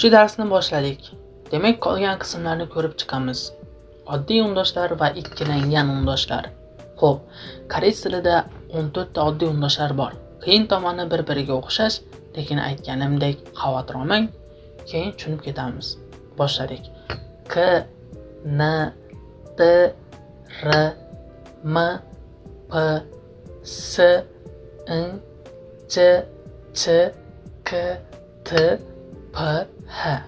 darsni boshladik. Demak, qolgan qismlarni ko'rib chiqamiz. Oddiy undoshlar va ikkilangan undoshlar. Xo'p, koreys tilida 14 ta oddiy undoshlar bor. Qiyin tomoni bir-biriga o'xshash, lekin aytganimdek xavotir olmang, keyin tushunib ketamiz. Boshladik. K, N, T, R, M, P, S, N, C, Ch, K, T, P, H.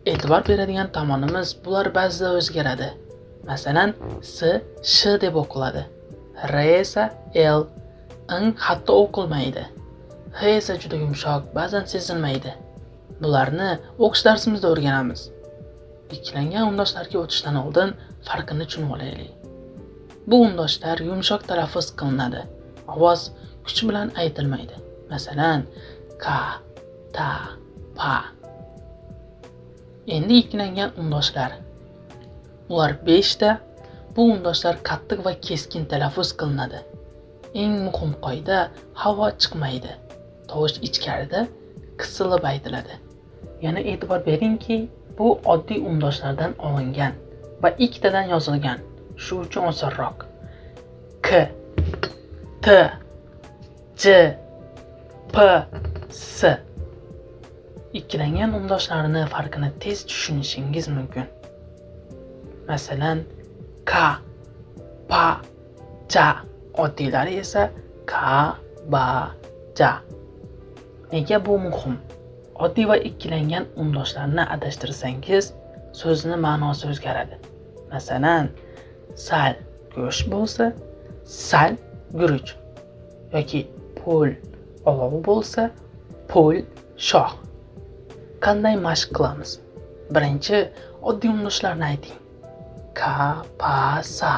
E'tibor beradigan tomonimiz bular ba'zida o'zgaradi. Masalan, S, Sh deb o'qiladi. R esa L, N hatto o'qilmaydi. H esa juda yumshoq, ba'zan sezilmaydi. Bularni o'qish darsimizda o'rganamiz. Ikkilangan undoshlarga o'tishdan oldin farqini tushunib olaylik. Bu undoshlar yumshoq talaffuz qilinadi. Ovoz kuch bilan aytilmaydi. Masalan, K, Ta, Pa. Endi ikkilangan undoshlar. Ular 5 ta. Bu undoshlar qattiq va keskin talaffuz qilinadi. Eng muhim qoida havo chiqmaydi. Tovush ichkarida qisilib aytiladi. Yana e'tibor beringki, bu oddiy undoshlardan olingan va ikkitadan yozilgan. Shu uchun osonroq. K, T, J, P, S. Ikkilangan undoshlarning farqini tez tushunishingiz mumkin. Masalan, K, Pa, Ja. Oddiylari esa K, Ba, Ja. Nega bu muhim? Oddiy va ikkilangan undoshlarni adashtirsangiz, so'zning ma'nosi o'zgaradi. Masalan, sal go'sht bo'lsa, sal guruch yoki pul olov bo'lsa, pul shoh. Qanday mashq qilamiz? Birinchi oddiy undoshlarni ayting. Ka, pa, sa.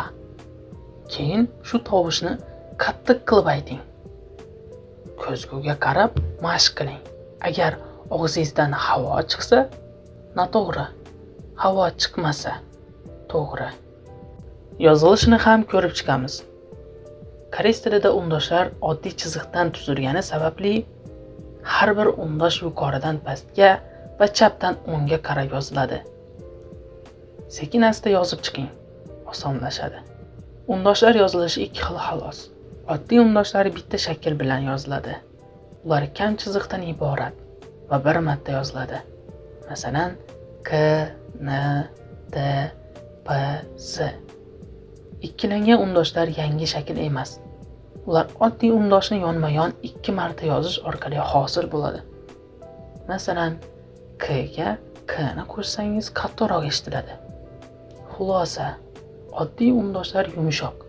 Keyin shu tovushni qattiq qilib ayting. Ko'zguga qarab mashq qiling. Agar og'zingizdan havo chiqsa, noto'g'ri. Havo chiqmasa, to'g'ri. Yozilishini ham ko'rib chiqamiz. Koreys tilida undoshlar oddiy chiziqdan tuzilgani sababli har bir undosh yuqoridan pastga va chapdan o'ngga qarab yoziladi. Sekin-asta yozib chiqing. Osonlashadi. Undoshlar yozilishi ikki xil xolos. Oddiy undoshlar bitta shakl bilan yoziladi. Ular kam chiziqdan iborat va bir marta yoziladi. Masalan, K, N, T, P, S. Ikkilangan undoshlar yangi shakl emas. Ular oddiy undoshni yonma-yon 2 marta yozish orqali hosil bo'ladi. Masalan, K ga K ni qo'shsangiz kattaroq eshitiladi. Xulosa, oddiy undoshlar yumshoq,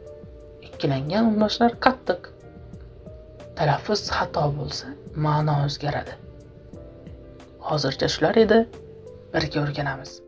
ikkilangan undoshlar qattiq. Talaffuz xato bo'lsa, ma'no o'zgaradi. Hozircha shular edi, birga o'rganamiz.